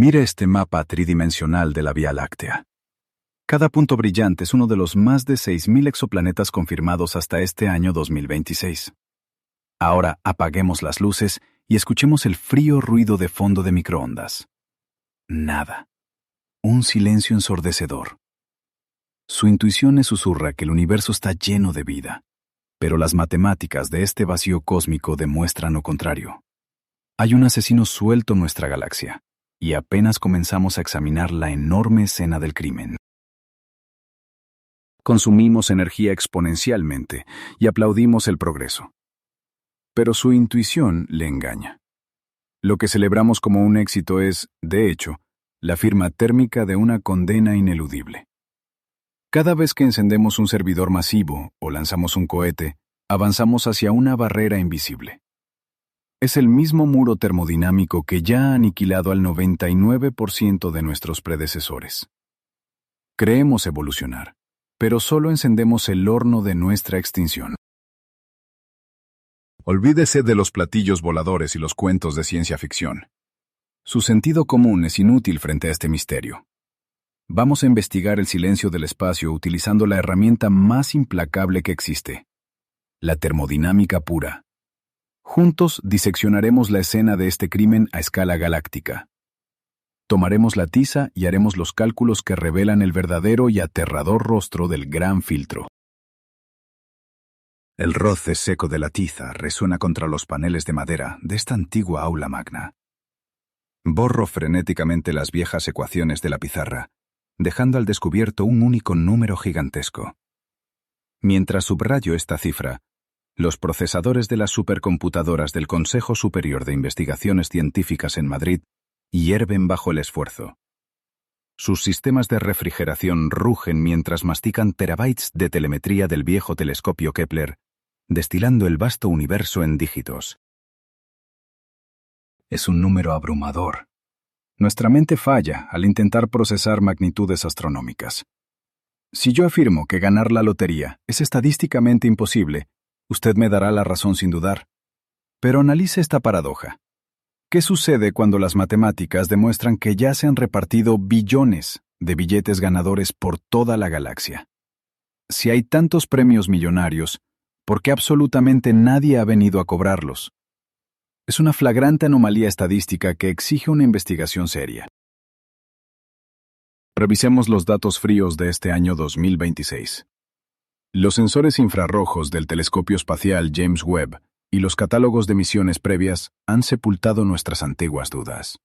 Mira este mapa tridimensional de la Vía Láctea. Cada punto brillante es uno de los más de 6.000 exoplanetas confirmados hasta este año 2026. Ahora apaguemos las luces y escuchemos el frío ruido de fondo de microondas. Nada. Un silencio ensordecedor. Su intuición le susurra que el universo está lleno de vida, pero las matemáticas de este vacío cósmico demuestran lo contrario. Hay un asesino suelto en nuestra galaxia, y apenas comenzamos a examinar la enorme escena del crimen. Consumimos energía exponencialmente y aplaudimos el progreso. Pero su intuición le engaña. Lo que celebramos como un éxito es, de hecho, la firma térmica de una condena ineludible. Cada vez que encendemos un servidor masivo o lanzamos un cohete, avanzamos hacia una barrera invisible. Es el mismo muro termodinámico que ya ha aniquilado al 99% de nuestros predecesores. Creemos evolucionar, pero solo encendemos el horno de nuestra extinción. Olvídese de los platillos voladores y los cuentos de ciencia ficción. Su sentido común es inútil frente a este misterio. Vamos a investigar el silencio del espacio utilizando la herramienta más implacable que existe, la termodinámica pura. Juntos diseccionaremos la escena de este crimen a escala galáctica. Tomaremos la tiza y haremos los cálculos que revelan el verdadero y aterrador rostro del gran filtro. El roce seco de la tiza resuena contra los paneles de madera de esta antigua aula magna. Borro frenéticamente las viejas ecuaciones de la pizarra, dejando al descubierto un único número gigantesco. Mientras subrayo esta cifra, los procesadores de las supercomputadoras del Consejo Superior de Investigaciones Científicas en Madrid hierven bajo el esfuerzo. Sus sistemas de refrigeración rugen mientras mastican terabytes de telemetría del viejo telescopio Kepler, destilando el vasto universo en dígitos. Es un número abrumador. Nuestra mente falla al intentar procesar magnitudes astronómicas. Si yo afirmo que ganar la lotería es estadísticamente imposible, usted me dará la razón sin dudar. Pero analice esta paradoja. ¿Qué sucede cuando las matemáticas demuestran que ya se han repartido billones de billetes ganadores por toda la galaxia? Si hay tantos premios millonarios, ¿por qué absolutamente nadie ha venido a cobrarlos? Es una flagrante anomalía estadística que exige una investigación seria. Revisemos los datos fríos de este año 2026. Los sensores infrarrojos del telescopio espacial James Webb y los catálogos de misiones previas han sepultado nuestras antiguas dudas.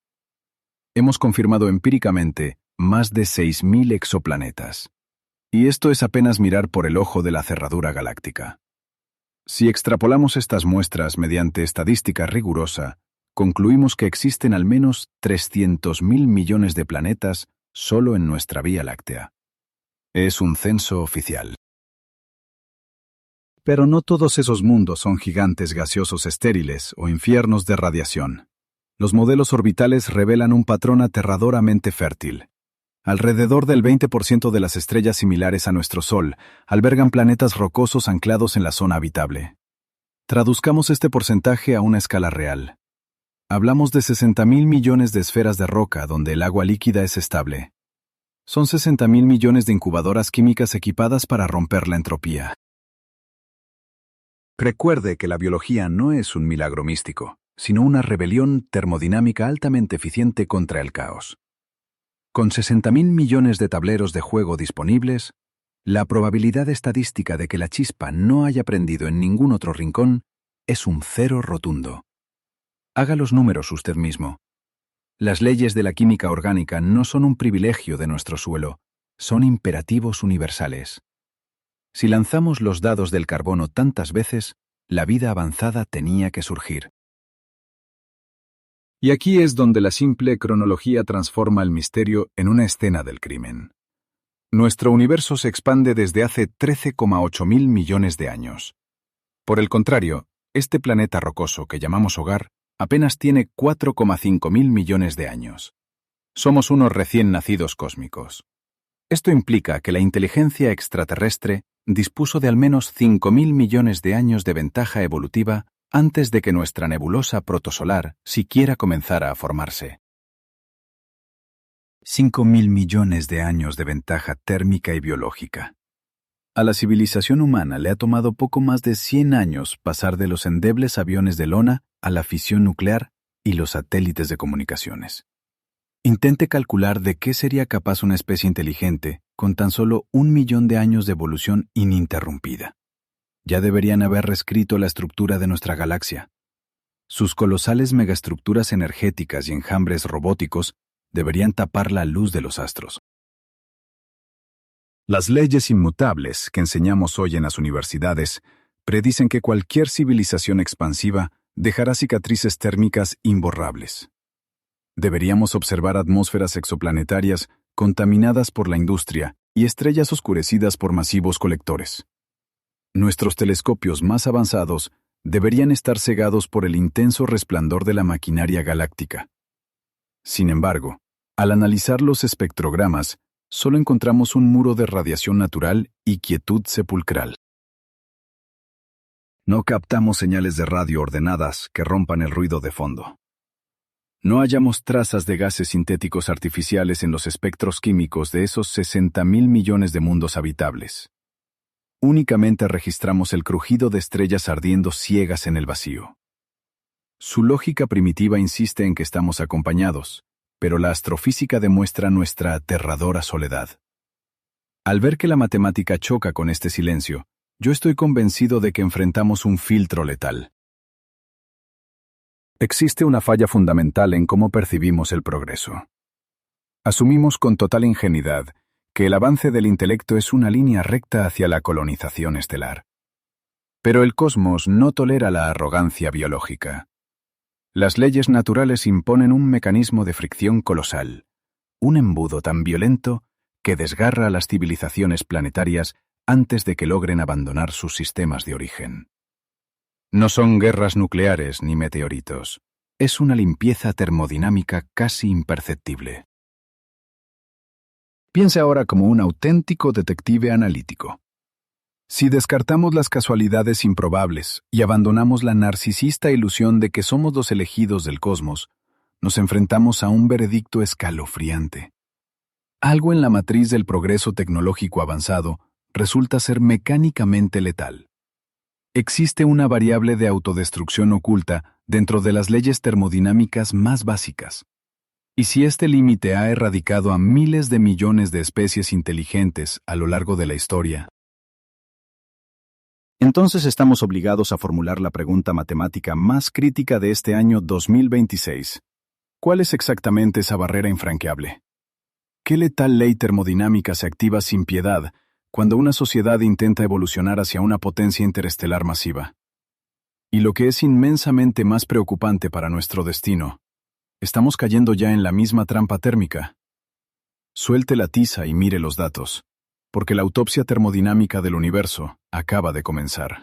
Hemos confirmado empíricamente más de 6.000 exoplanetas. Y esto es apenas mirar por el ojo de la cerradura galáctica. Si extrapolamos estas muestras mediante estadística rigurosa, concluimos que existen al menos 300.000 millones de planetas solo en nuestra Vía Láctea. Es un censo oficial. Pero no todos esos mundos son gigantes gaseosos estériles o infiernos de radiación. Los modelos orbitales revelan un patrón aterradoramente fértil. Alrededor del 20% de las estrellas similares a nuestro Sol albergan planetas rocosos anclados en la zona habitable. Traduzcamos este porcentaje a una escala real. Hablamos de 60.000 millones de esferas de roca donde el agua líquida es estable. Son 60.000 millones de incubadoras químicas equipadas para romper la entropía. Recuerde que la biología no es un milagro místico, sino una rebelión termodinámica altamente eficiente contra el caos. Con 60.000 millones de tableros de juego disponibles, la probabilidad estadística de que la chispa no haya prendido en ningún otro rincón es un cero rotundo. Haga los números usted mismo. Las leyes de la química orgánica no son un privilegio de nuestro suelo, son imperativos universales. Si lanzamos los dados del carbono tantas veces, la vida avanzada tenía que surgir. Y aquí es donde la simple cronología transforma el misterio en una escena del crimen. Nuestro universo se expande desde hace 13,8 mil millones de años. Por el contrario, este planeta rocoso que llamamos hogar apenas tiene 4,5 mil millones de años. Somos unos recién nacidos cósmicos. Esto implica que la inteligencia extraterrestre dispuso de al menos 5.000 millones de años de ventaja evolutiva antes de que nuestra nebulosa protosolar siquiera comenzara a formarse. 5.000 millones de años de ventaja térmica y biológica. A la civilización humana le ha tomado poco más de 100 años pasar de los endebles aviones de lona a la fisión nuclear y los satélites de comunicaciones. Intente calcular de qué sería capaz una especie inteligente con tan solo 1 millón de años de evolución ininterrumpida. Ya deberían haber reescrito la estructura de nuestra galaxia. Sus colosales megaestructuras energéticas y enjambres robóticos deberían tapar la luz de los astros. Las leyes inmutables que enseñamos hoy en las universidades predicen que cualquier civilización expansiva dejará cicatrices térmicas imborrables. Deberíamos observar atmósferas exoplanetarias contaminadas por la industria y estrellas oscurecidas por masivos colectores. Nuestros telescopios más avanzados deberían estar cegados por el intenso resplandor de la maquinaria galáctica. Sin embargo, al analizar los espectrogramas, solo encontramos un muro de radiación natural y quietud sepulcral. No captamos señales de radio ordenadas que rompan el ruido de fondo. No hallamos trazas de gases sintéticos artificiales en los espectros químicos de esos 60.000 millones de mundos habitables. Únicamente registramos el crujido de estrellas ardiendo ciegas en el vacío. Su lógica primitiva insiste en que estamos acompañados, pero la astrofísica demuestra nuestra aterradora soledad. Al ver que la matemática choca con este silencio, yo estoy convencido de que enfrentamos un filtro letal. Existe una falla fundamental en cómo percibimos el progreso. Asumimos con total ingenuidad que el avance del intelecto es una línea recta hacia la colonización estelar. Pero el cosmos no tolera la arrogancia biológica. Las leyes naturales imponen un mecanismo de fricción colosal, un embudo tan violento que desgarra a las civilizaciones planetarias antes de que logren abandonar sus sistemas de origen. No son guerras nucleares ni meteoritos. Es una limpieza termodinámica casi imperceptible. Piense ahora como un auténtico detective analítico. Si descartamos las casualidades improbables y abandonamos la narcisista ilusión de que somos los elegidos del cosmos, nos enfrentamos a un veredicto escalofriante. Algo en la matriz del progreso tecnológico avanzado resulta ser mecánicamente letal. Existe una variable de autodestrucción oculta dentro de las leyes termodinámicas más básicas. Y si este límite ha erradicado a miles de millones de especies inteligentes a lo largo de la historia, entonces estamos obligados a formular la pregunta matemática más crítica de este año 2026. ¿Cuál es exactamente esa barrera infranqueable? ¿Qué letal ley termodinámica se activa sin piedad cuando una sociedad intenta evolucionar hacia una potencia interestelar masiva? Y lo que es inmensamente más preocupante para nuestro destino, estamos cayendo ya en la misma trampa térmica. Suelte la tiza y mire los datos, porque la autopsia termodinámica del universo acaba de comenzar.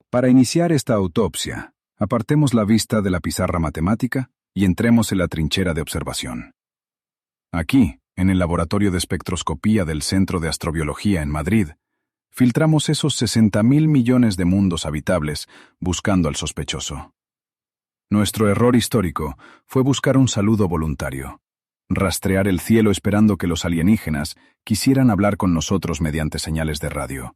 Para iniciar esta autopsia, apartemos la vista de la pizarra matemática y entremos en la trinchera de observación. Aquí, en el laboratorio de espectroscopía del Centro de Astrobiología en Madrid, filtramos esos 60.000 millones de mundos habitables buscando al sospechoso. Nuestro error histórico fue buscar un saludo voluntario. Rastrear el cielo esperando que los alienígenas quisieran hablar con nosotros mediante señales de radio.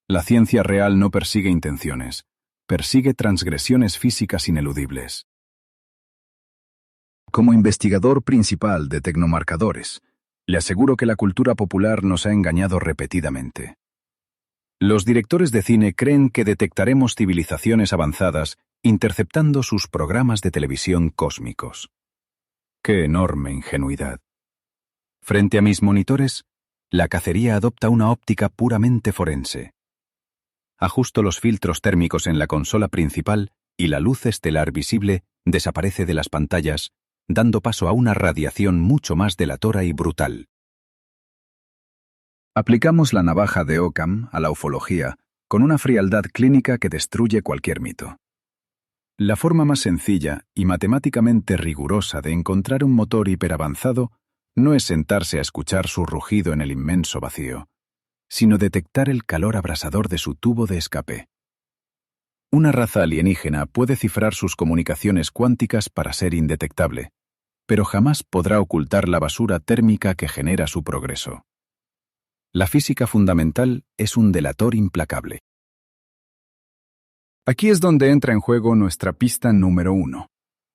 La ciencia real no persigue intenciones, persigue transgresiones físicas ineludibles. Como investigador principal de tecnomarcadores, le aseguro que la cultura popular nos ha engañado repetidamente. Los directores de cine creen que detectaremos civilizaciones avanzadas interceptando sus programas de televisión cósmicos. ¡Qué enorme ingenuidad! Frente a mis monitores, la cacería adopta una óptica puramente forense. Ajusto los filtros térmicos en la consola principal y la luz estelar visible desaparece de las pantallas, dando paso a una radiación mucho más delatora y brutal. Aplicamos la navaja de Occam a la ufología con una frialdad clínica que destruye cualquier mito. La forma más sencilla y matemáticamente rigurosa de encontrar un motor hiperavanzado no es sentarse a escuchar su rugido en el inmenso vacío, sino detectar el calor abrasador de su tubo de escape. Una raza alienígena puede cifrar sus comunicaciones cuánticas para ser indetectable, pero jamás podrá ocultar la basura térmica que genera su progreso. La física fundamental es un delator implacable. Aquí es donde entra en juego nuestra pista número 1,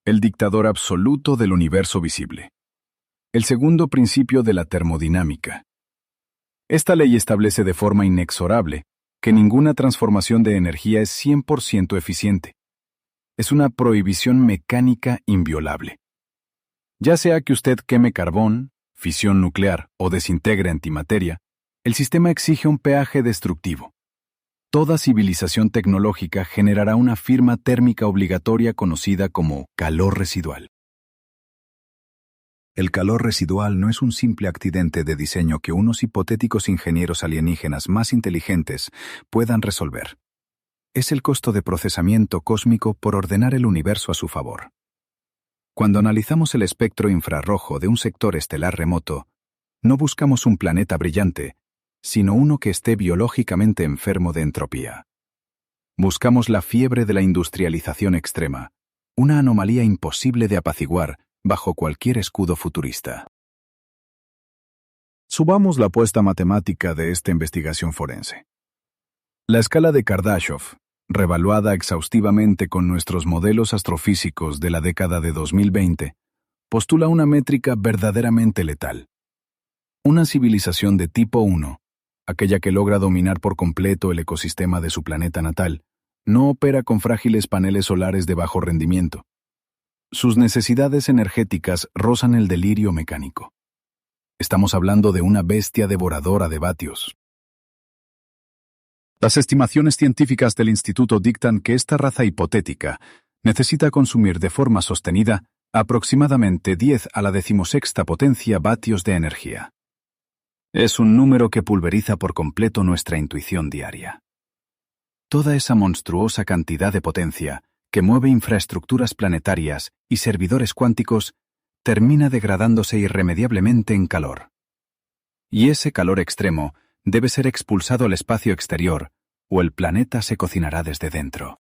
el dictador absoluto del universo visible. El segundo principio de la termodinámica. Esta ley establece de forma inexorable que ninguna transformación de energía es 100% eficiente. Es una prohibición mecánica inviolable. Ya sea que usted queme carbón, fisión nuclear o desintegre antimateria, el sistema exige un peaje destructivo. Toda civilización tecnológica generará una firma térmica obligatoria conocida como calor residual. El calor residual no es un simple accidente de diseño que unos hipotéticos ingenieros alienígenas más inteligentes puedan resolver. Es el costo de procesamiento cósmico por ordenar el universo a su favor. Cuando analizamos el espectro infrarrojo de un sector estelar remoto, no buscamos un planeta brillante, sino uno que esté biológicamente enfermo de entropía. Buscamos la fiebre de la industrialización extrema, una anomalía imposible de apaciguar bajo cualquier escudo futurista. Subamos la apuesta matemática de esta investigación forense. La escala de Kardashev, revaluada exhaustivamente con nuestros modelos astrofísicos de la década de 2020, postula una métrica verdaderamente letal. Una civilización de tipo 1, aquella que logra dominar por completo el ecosistema de su planeta natal, no opera con frágiles paneles solares de bajo rendimiento. Sus necesidades energéticas rozan el delirio mecánico. Estamos hablando de una bestia devoradora de vatios. Las estimaciones científicas del instituto dictan que esta raza hipotética necesita consumir de forma sostenida aproximadamente 10 a la 16ª potencia vatios de energía. Es un número que pulveriza por completo nuestra intuición diaria. Toda esa monstruosa cantidad de potencia que mueve infraestructuras planetarias y servidores cuánticos termina degradándose irremediablemente en calor. Y ese calor extremo debe ser expulsado al espacio exterior, o el planeta se cocinará desde dentro.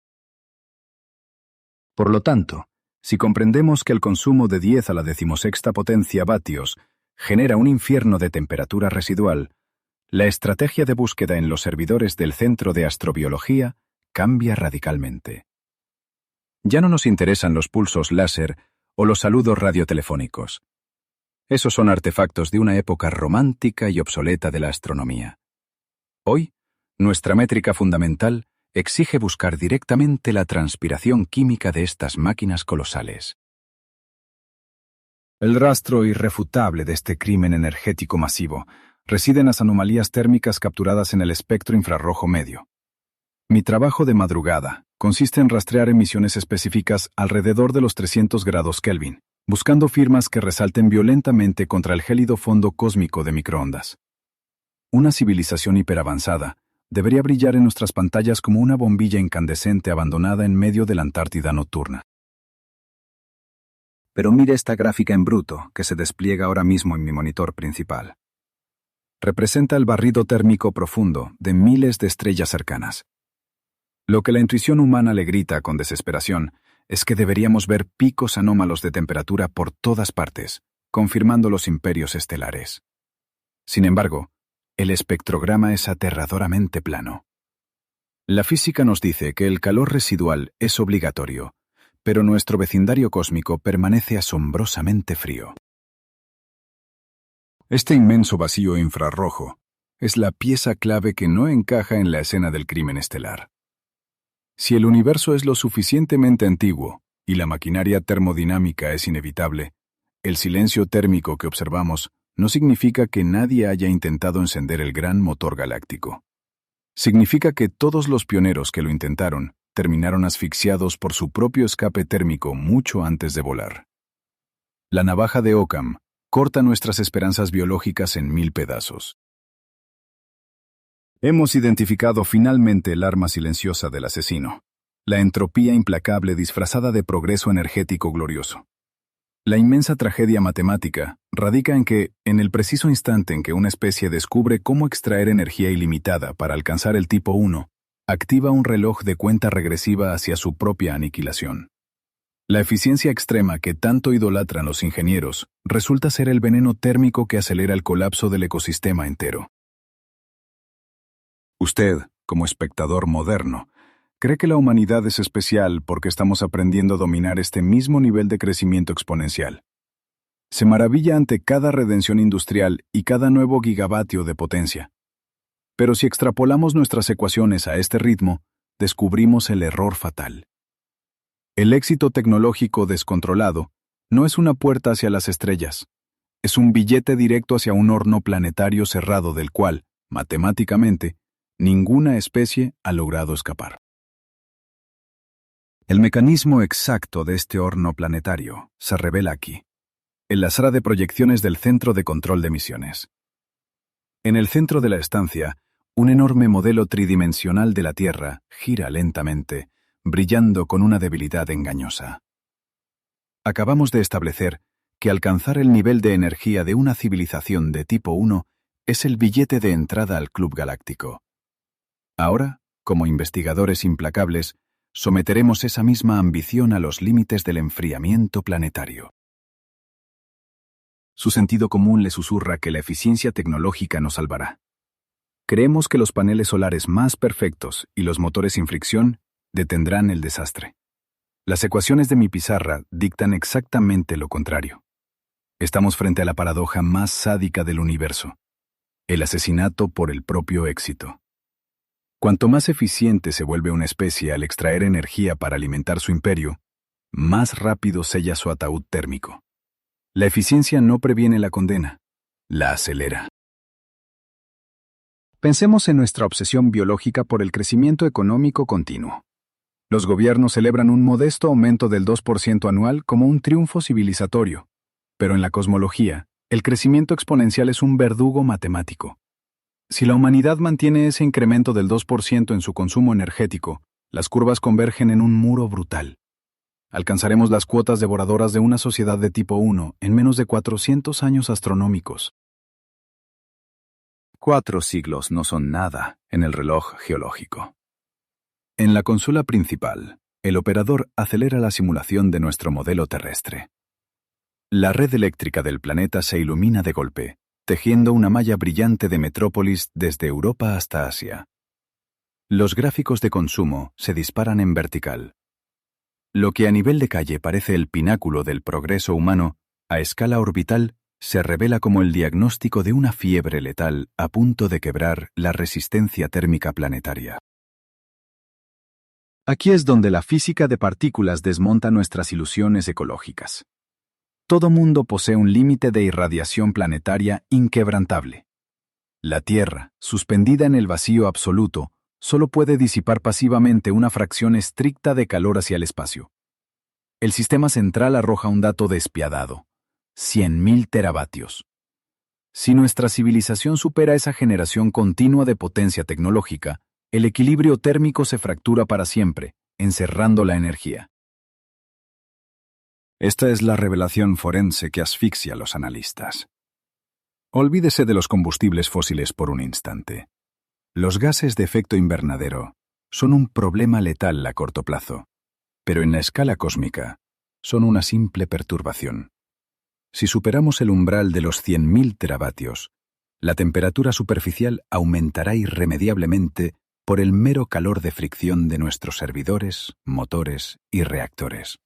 Por lo tanto, si comprendemos que el consumo de 10 a la 16ª potencia vatios genera un infierno de temperatura residual, la estrategia de búsqueda en los servidores del Centro de Astrobiología cambia radicalmente. Ya no nos interesan los pulsos láser o los saludos radiotelefónicos. Esos son artefactos de una época romántica y obsoleta de la astronomía. Hoy, nuestra métrica fundamental exige buscar directamente la transpiración química de estas máquinas colosales. El rastro irrefutable de este crimen energético masivo reside en las anomalías térmicas capturadas en el espectro infrarrojo medio. Mi trabajo de madrugada consiste en rastrear emisiones específicas alrededor de los 300 grados Kelvin, buscando firmas que resalten violentamente contra el gélido fondo cósmico de microondas. Una civilización hiperavanzada debería brillar en nuestras pantallas como una bombilla incandescente abandonada en medio de la Antártida nocturna. Pero mire esta gráfica en bruto que se despliega ahora mismo en mi monitor principal. Representa el barrido térmico profundo de miles de estrellas cercanas. Lo que la intuición humana le grita con desesperación es que deberíamos ver picos anómalos de temperatura por todas partes, confirmando los imperios estelares. Sin embargo, el espectrograma es aterradoramente plano. La física nos dice que el calor residual es obligatorio, pero nuestro vecindario cósmico permanece asombrosamente frío. Este inmenso vacío infrarrojo es la pieza clave que no encaja en la escena del crimen estelar. Si el universo es lo suficientemente antiguo y la maquinaria termodinámica es inevitable, el silencio térmico que observamos no significa que nadie haya intentado encender el gran motor galáctico. Significa que todos los pioneros que lo intentaron terminaron asfixiados por su propio escape térmico mucho antes de volar. La navaja de Occam corta nuestras esperanzas biológicas en 1000 pedazos. Hemos identificado finalmente el arma silenciosa del asesino, la entropía implacable disfrazada de progreso energético glorioso. La inmensa tragedia matemática radica en que, en el preciso instante en que una especie descubre cómo extraer energía ilimitada para alcanzar el tipo 1, activa un reloj de cuenta regresiva hacia su propia aniquilación. La eficiencia extrema que tanto idolatran los ingenieros resulta ser el veneno térmico que acelera el colapso del ecosistema entero. Usted, como espectador moderno, cree que la humanidad es especial porque estamos aprendiendo a dominar este mismo nivel de crecimiento exponencial. Se maravilla ante cada redención industrial y cada nuevo gigavatio de potencia. Pero si extrapolamos nuestras ecuaciones a este ritmo, descubrimos el error fatal. El éxito tecnológico descontrolado no es una puerta hacia las estrellas, es un billete directo hacia un horno planetario cerrado del cual, matemáticamente, ninguna especie ha logrado escapar. El mecanismo exacto de este horno planetario se revela aquí, en la sala de proyecciones del Centro de Control de Misiones. En el centro de la estancia, un enorme modelo tridimensional de la Tierra gira lentamente, brillando con una debilidad engañosa. Acabamos de establecer que alcanzar el nivel de energía de una civilización de tipo 1 es el billete de entrada al Club Galáctico. Ahora, como investigadores implacables, someteremos esa misma ambición a los límites del enfriamiento planetario. Su sentido común le susurra que la eficiencia tecnológica nos salvará. Creemos que los paneles solares más perfectos y los motores sin fricción detendrán el desastre. Las ecuaciones de mi pizarra dictan exactamente lo contrario. Estamos frente a la paradoja más sádica del universo: el asesinato por el propio éxito. Cuanto más eficiente se vuelve una especie al extraer energía para alimentar su imperio, más rápido sella su ataúd térmico. La eficiencia no previene la condena, la acelera. Pensemos en nuestra obsesión biológica por el crecimiento económico continuo. Los gobiernos celebran un modesto aumento del 2% anual como un triunfo civilizatorio, pero en la cosmología, el crecimiento exponencial es un verdugo matemático. Si la humanidad mantiene ese incremento del 2% en su consumo energético, las curvas convergen en un muro brutal. Alcanzaremos las cuotas devoradoras de una sociedad de tipo 1 en menos de 400 años astronómicos. 4 siglos no son nada en el reloj geológico. En la consola principal, el operador acelera la simulación de nuestro modelo terrestre. La red eléctrica del planeta se ilumina de golpe, tejiendo una malla brillante de metrópolis desde Europa hasta Asia. Los gráficos de consumo se disparan en vertical. Lo que a nivel de calle parece el pináculo del progreso humano, a escala orbital, se revela como el diagnóstico de una fiebre letal a punto de quebrar la resistencia térmica planetaria. Aquí es donde la física de partículas desmonta nuestras ilusiones ecológicas. Todo mundo posee un límite de irradiación planetaria inquebrantable. La Tierra, suspendida en el vacío absoluto, solo puede disipar pasivamente una fracción estricta de calor hacia el espacio. El sistema central arroja un dato despiadado: 100.000 teravatios. Si nuestra civilización supera esa generación continua de potencia tecnológica, el equilibrio térmico se fractura para siempre, encerrando la energía. Esta es la revelación forense que asfixia a los analistas. Olvídese de los combustibles fósiles por un instante. Los gases de efecto invernadero son un problema letal a corto plazo, pero en la escala cósmica son una simple perturbación. Si superamos el umbral de los 100.000 teravatios, la temperatura superficial aumentará irremediablemente por el mero calor de fricción de nuestros servidores, motores y reactores.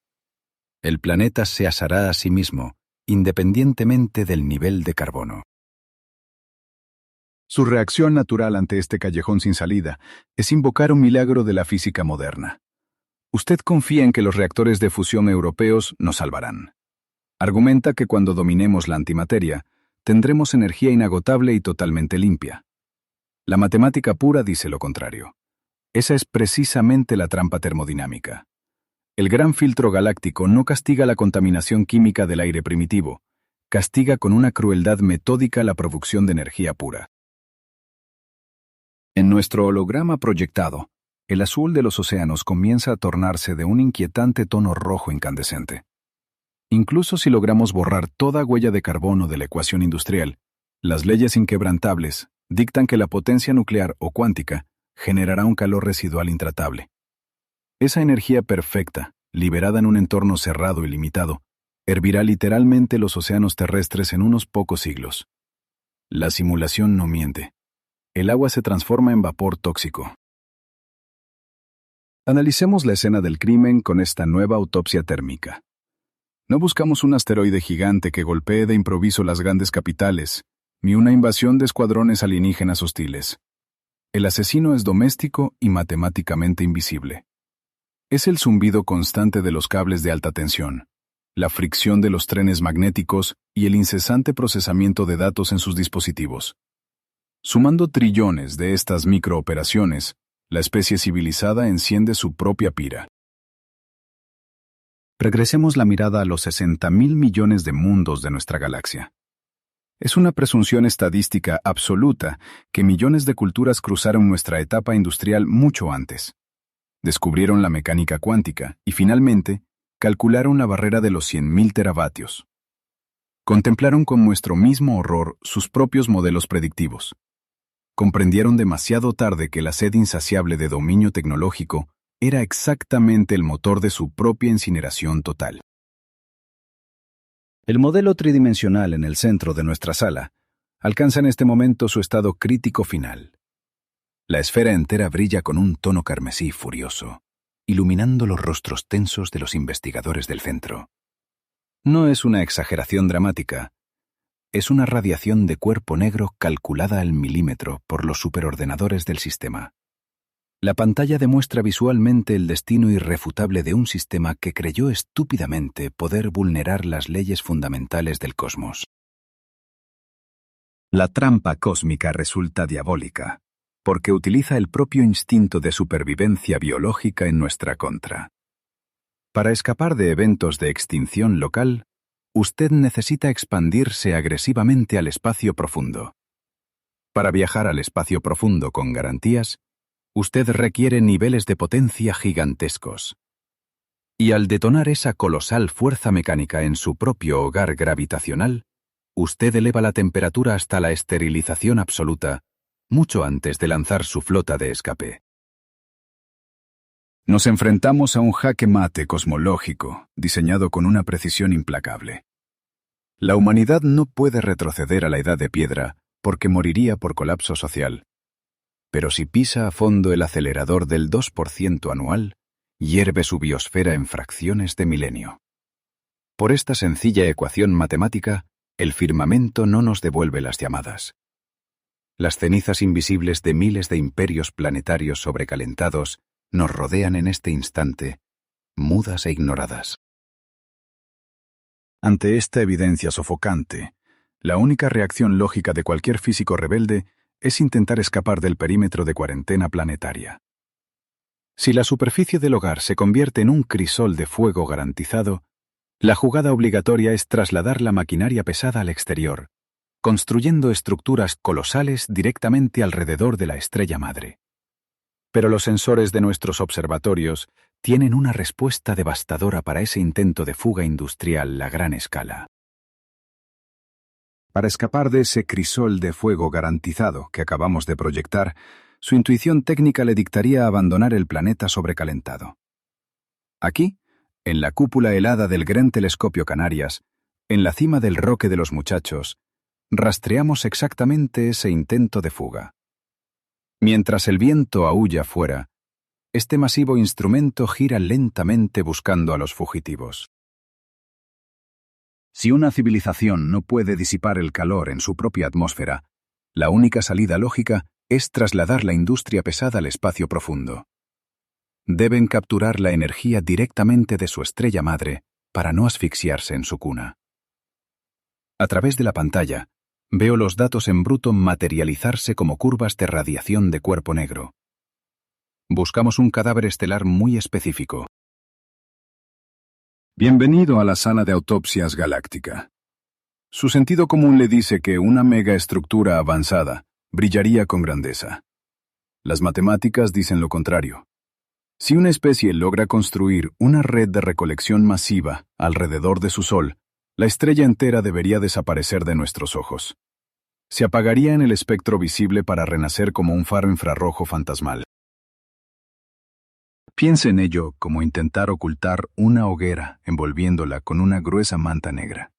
El planeta se asará a sí mismo, independientemente del nivel de carbono. Su reacción natural ante este callejón sin salida es invocar un milagro de la física moderna. Usted confía en que los reactores de fusión europeos nos salvarán. Argumenta que cuando dominemos la antimateria, tendremos energía inagotable y totalmente limpia. La matemática pura dice lo contrario. Esa es precisamente la trampa termodinámica. El gran filtro galáctico no castiga la contaminación química del aire primitivo, castiga con una crueldad metódica la producción de energía pura. En nuestro holograma proyectado, el azul de los océanos comienza a tornarse de un inquietante tono rojo incandescente. Incluso si logramos borrar toda huella de carbono de la ecuación industrial, las leyes inquebrantables dictan que la potencia nuclear o cuántica generará un calor residual intratable. Esa energía perfecta, liberada en un entorno cerrado y limitado, hervirá literalmente los océanos terrestres en unos pocos siglos. La simulación no miente. El agua se transforma en vapor tóxico. Analicemos la escena del crimen con esta nueva autopsia térmica. No buscamos un asteroide gigante que golpee de improviso las grandes capitales, ni una invasión de escuadrones alienígenas hostiles. El asesino es doméstico y matemáticamente invisible. Es el zumbido constante de los cables de alta tensión, la fricción de los trenes magnéticos y el incesante procesamiento de datos en sus dispositivos. Sumando trillones de estas microoperaciones, la especie civilizada enciende su propia pira. Regresemos la mirada a los 60.000 millones de mundos de nuestra galaxia. Es una presunción estadística absoluta que millones de culturas cruzaron nuestra etapa industrial mucho antes. Descubrieron la mecánica cuántica y, finalmente, calcularon la barrera de los 100.000 teravatios. Contemplaron con nuestro mismo horror sus propios modelos predictivos. Comprendieron demasiado tarde que la sed insaciable de dominio tecnológico era exactamente el motor de su propia incineración total. El modelo tridimensional en el centro de nuestra sala alcanza en este momento su estado crítico final. La esfera entera brilla con un tono carmesí furioso, iluminando los rostros tensos de los investigadores del centro. No es una exageración dramática, es una radiación de cuerpo negro calculada al milímetro por los superordenadores del sistema. La pantalla demuestra visualmente el destino irrefutable de un sistema que creyó estúpidamente poder vulnerar las leyes fundamentales del cosmos. La trampa cósmica resulta diabólica, porque utiliza el propio instinto de supervivencia biológica en nuestra contra. Para escapar de eventos de extinción local, usted necesita expandirse agresivamente al espacio profundo. Para viajar al espacio profundo con garantías, usted requiere niveles de potencia gigantescos. Y al detonar esa colosal fuerza mecánica en su propio hogar gravitacional, usted eleva la temperatura hasta la esterilización absoluta, mucho antes de lanzar su flota de escape. Nos enfrentamos a un jaque mate cosmológico, diseñado con una precisión implacable. La humanidad no puede retroceder a la edad de piedra, porque moriría por colapso social. Pero si pisa a fondo el acelerador del 2% anual, hierve su biosfera en fracciones de milenio. Por esta sencilla ecuación matemática, el firmamento no nos devuelve las llamadas. Las cenizas invisibles de miles de imperios planetarios sobrecalentados nos rodean en este instante, mudas e ignoradas. Ante esta evidencia sofocante, la única reacción lógica de cualquier físico rebelde es intentar escapar del perímetro de cuarentena planetaria. Si la superficie del hogar se convierte en un crisol de fuego garantizado, la jugada obligatoria es trasladar la maquinaria pesada al exterior, construyendo estructuras colosales directamente alrededor de la estrella madre. Pero los sensores de nuestros observatorios tienen una respuesta devastadora para ese intento de fuga industrial a gran escala. Para escapar de ese crisol de fuego garantizado que acabamos de proyectar, su intuición técnica le dictaría abandonar el planeta sobrecalentado. Aquí, en la cúpula helada del Gran Telescopio Canarias, en la cima del Roque de los Muchachos, rastreamos exactamente ese intento de fuga. Mientras el viento aúlla fuera, este masivo instrumento gira lentamente buscando a los fugitivos. Si una civilización no puede disipar el calor en su propia atmósfera, la única salida lógica es trasladar la industria pesada al espacio profundo. Deben capturar la energía directamente de su estrella madre para no asfixiarse en su cuna. A través de la pantalla, veo los datos en bruto materializarse como curvas de radiación de cuerpo negro. Buscamos un cadáver estelar muy específico. Bienvenido a la sala de autopsias galáctica. Su sentido común le dice que una megaestructura avanzada brillaría con grandeza. Las matemáticas dicen lo contrario. Si una especie logra construir una red de recolección masiva alrededor de su Sol, la estrella entera debería desaparecer de nuestros ojos. Se apagaría en el espectro visible para renacer como un faro infrarrojo fantasmal. Piense en ello como intentar ocultar una hoguera envolviéndola con una gruesa manta negra.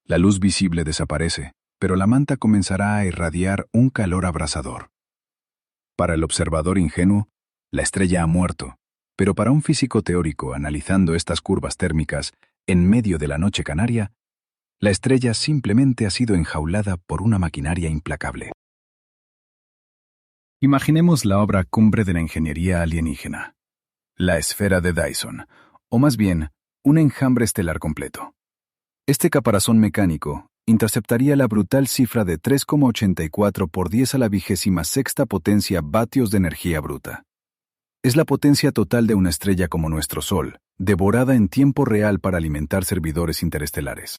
La luz visible desaparece, pero la manta comenzará a irradiar un calor abrasador. Para el observador ingenuo, la estrella ha muerto, pero para un físico teórico analizando estas curvas térmicas en medio de la noche canaria, la estrella simplemente ha sido enjaulada por una maquinaria implacable. Imaginemos la obra cumbre de la ingeniería alienígena, la esfera de Dyson, o más bien, un enjambre estelar completo. Este caparazón mecánico interceptaría la brutal cifra de 3,84 por 10 a la 26ª potencia vatios de energía bruta. Es la potencia total de una estrella como nuestro Sol, devorada en tiempo real para alimentar servidores interestelares.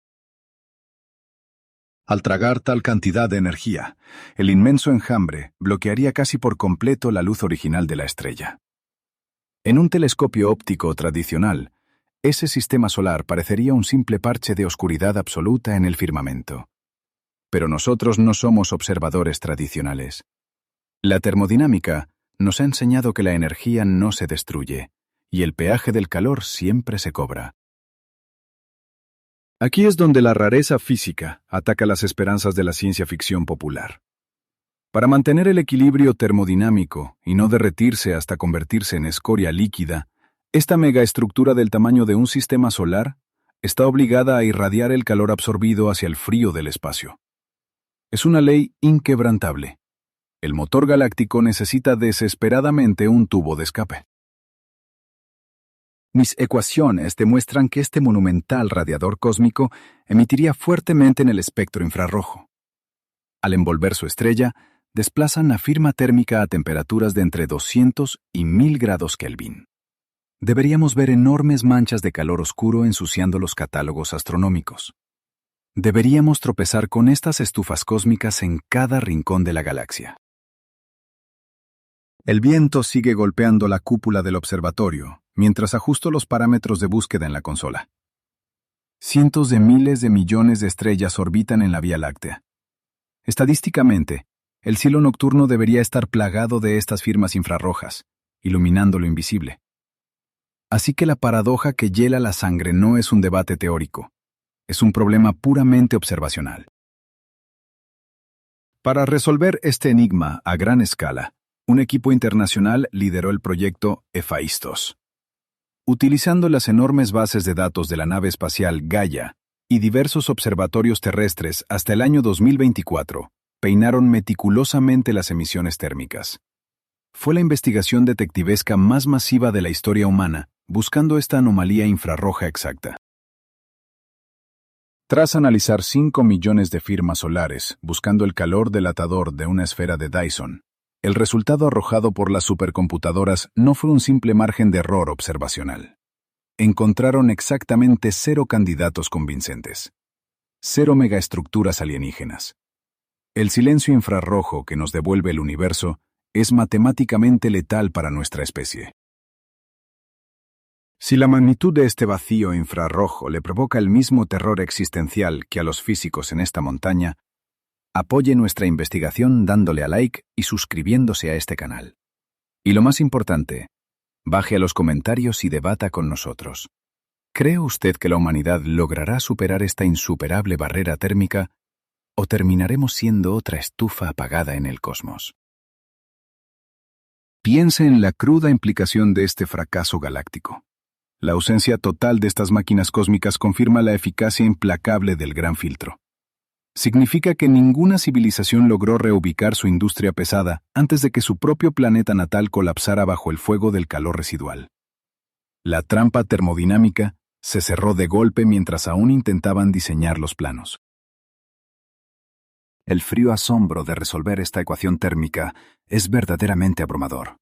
Al tragar tal cantidad de energía, el inmenso enjambre bloquearía casi por completo la luz original de la estrella. En un telescopio óptico tradicional, ese sistema solar parecería un simple parche de oscuridad absoluta en el firmamento. Pero nosotros no somos observadores tradicionales. La termodinámica nos ha enseñado que la energía no se destruye, y el peaje del calor siempre se cobra. Aquí es donde la rareza física ataca las esperanzas de la ciencia ficción popular. Para mantener el equilibrio termodinámico y no derretirse hasta convertirse en escoria líquida, esta megaestructura del tamaño de un sistema solar está obligada a irradiar el calor absorbido hacia el frío del espacio. Es una ley inquebrantable. El motor galáctico necesita desesperadamente un tubo de escape. Mis ecuaciones demuestran que este monumental radiador cósmico emitiría fuertemente en el espectro infrarrojo. Al envolver su estrella, desplazan la firma térmica a temperaturas de entre 200 y 1000 grados Kelvin. Deberíamos ver enormes manchas de calor oscuro ensuciando los catálogos astronómicos. Deberíamos tropezar con estas estufas cósmicas en cada rincón de la galaxia. El viento sigue golpeando la cúpula del observatorio, mientras ajusto los parámetros de búsqueda en la consola. Cientos de miles de millones de estrellas orbitan en la Vía Láctea. Estadísticamente, el cielo nocturno debería estar plagado de estas firmas infrarrojas, iluminando lo invisible. Así que la paradoja que hiela la sangre no es un debate teórico, es un problema puramente observacional. Para resolver este enigma a gran escala, un equipo internacional lideró el proyecto Hephaistos. Utilizando las enormes bases de datos de la nave espacial Gaia y diversos observatorios terrestres hasta el año 2024, peinaron meticulosamente las emisiones térmicas. Fue la investigación detectivesca más masiva de la historia humana, buscando esta anomalía infrarroja exacta. Tras analizar 5 millones de firmas solares buscando el calor delatador de una esfera de Dyson, el resultado arrojado por las supercomputadoras no fue un simple margen de error observacional. Encontraron exactamente 0 candidatos convincentes. 0 megaestructuras alienígenas. El silencio infrarrojo que nos devuelve el universo es matemáticamente letal para nuestra especie. Si la magnitud de este vacío infrarrojo le provoca el mismo terror existencial que a los físicos en esta montaña, apoye nuestra investigación dándole a like y suscribiéndose a este canal. Y lo más importante, baje a los comentarios y debata con nosotros. ¿Cree usted que la humanidad logrará superar esta insuperable barrera térmica o terminaremos siendo otra estufa apagada en el cosmos? Piense en la cruda implicación de este fracaso galáctico. La ausencia total de estas máquinas cósmicas confirma la eficacia implacable del gran filtro. Significa que ninguna civilización logró reubicar su industria pesada antes de que su propio planeta natal colapsara bajo el fuego del calor residual. La trampa termodinámica se cerró de golpe mientras aún intentaban diseñar los planos. El frío asombro de resolver esta ecuación térmica es verdaderamente abrumador.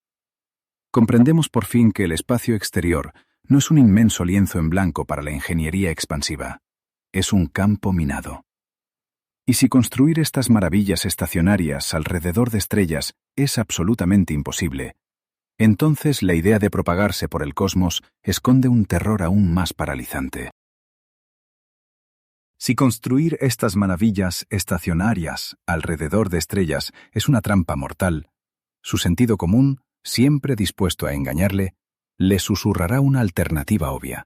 Comprendemos por fin que el espacio exterior no es un inmenso lienzo en blanco para la ingeniería expansiva, es un campo minado. Y si construir estas maravillas estacionarias alrededor de estrellas es absolutamente imposible, entonces la idea de propagarse por el cosmos esconde un terror aún más paralizante. Si construir estas maravillas estacionarias alrededor de estrellas es una trampa mortal, su sentido común, siempre dispuesto a engañarle, le susurrará una alternativa obvia.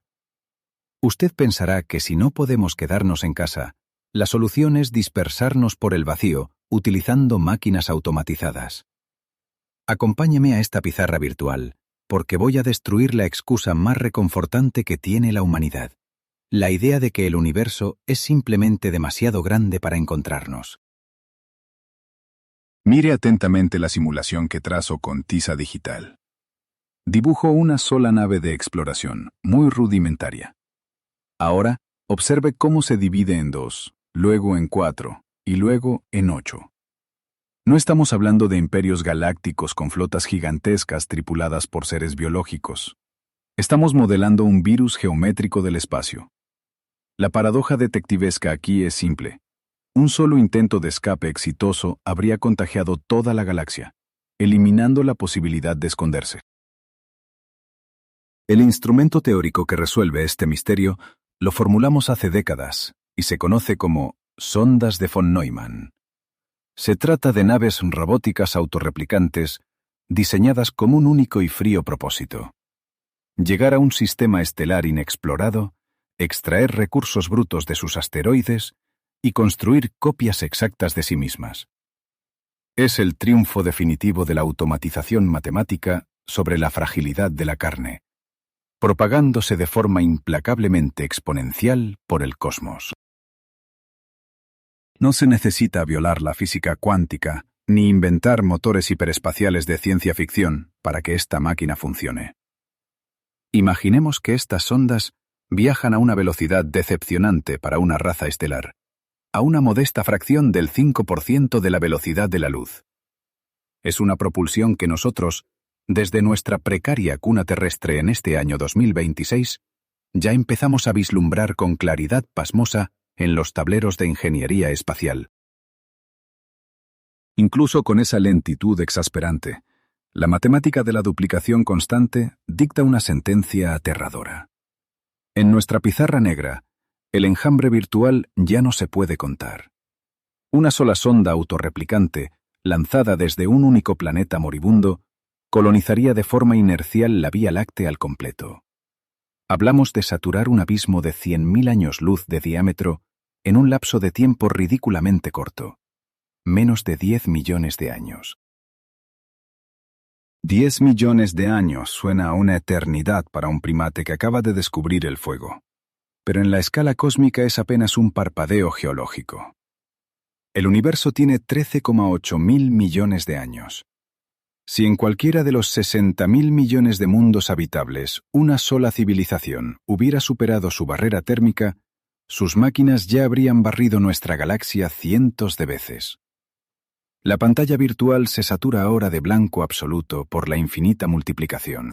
Usted pensará que si no podemos quedarnos en casa, la solución es dispersarnos por el vacío utilizando máquinas automatizadas. Acompáñeme a esta pizarra virtual, porque voy a destruir la excusa más reconfortante que tiene la humanidad, la idea de que el universo es simplemente demasiado grande para encontrarnos. Mire atentamente la simulación que trazo con tiza digital. Dibujo una sola nave de exploración, muy rudimentaria. Ahora, observe cómo se divide en 2, luego en 4 y luego en 8. No estamos hablando de imperios galácticos con flotas gigantescas tripuladas por seres biológicos. Estamos modelando un virus geométrico del espacio. La paradoja detectivesca aquí es simple. Un solo intento de escape exitoso habría contagiado toda la galaxia, eliminando la posibilidad de esconderse. El instrumento teórico que resuelve este misterio lo formulamos hace décadas y se conoce como sondas de von Neumann. Se trata de naves robóticas autorreplicantes diseñadas con un único y frío propósito: llegar a un sistema estelar inexplorado, extraer recursos brutos de sus asteroides y construir copias exactas de sí mismas. Es el triunfo definitivo de la automatización matemática sobre la fragilidad de la carne, propagándose de forma implacablemente exponencial por el cosmos. No se necesita violar la física cuántica ni inventar motores hiperespaciales de ciencia ficción para que esta máquina funcione. Imaginemos que estas sondas viajan a una velocidad decepcionante para una raza estelar, a una modesta fracción del 5% de la velocidad de la luz. Es una propulsión que nosotros, desde nuestra precaria cuna terrestre en este año 2026, ya empezamos a vislumbrar con claridad pasmosa en los tableros de ingeniería espacial. Incluso con esa lentitud exasperante, la matemática de la duplicación constante dicta una sentencia aterradora. En nuestra pizarra negra, el enjambre virtual ya no se puede contar. Una sola sonda autorreplicante, lanzada desde un único planeta moribundo, colonizaría de forma inercial la Vía Láctea al completo. Hablamos de saturar un abismo de 100.000 años luz de diámetro en un lapso de tiempo ridículamente corto, menos de 10 millones de años. 10 millones de años suena a una eternidad para un primate que acaba de descubrir el fuego, pero en la escala cósmica es apenas un parpadeo geológico. El universo tiene 13,8 mil millones de años. Si en cualquiera de los 60.000 millones de mundos habitables una sola civilización hubiera superado su barrera térmica, sus máquinas ya habrían barrido nuestra galaxia cientos de veces. La pantalla virtual se satura ahora de blanco absoluto por la infinita multiplicación.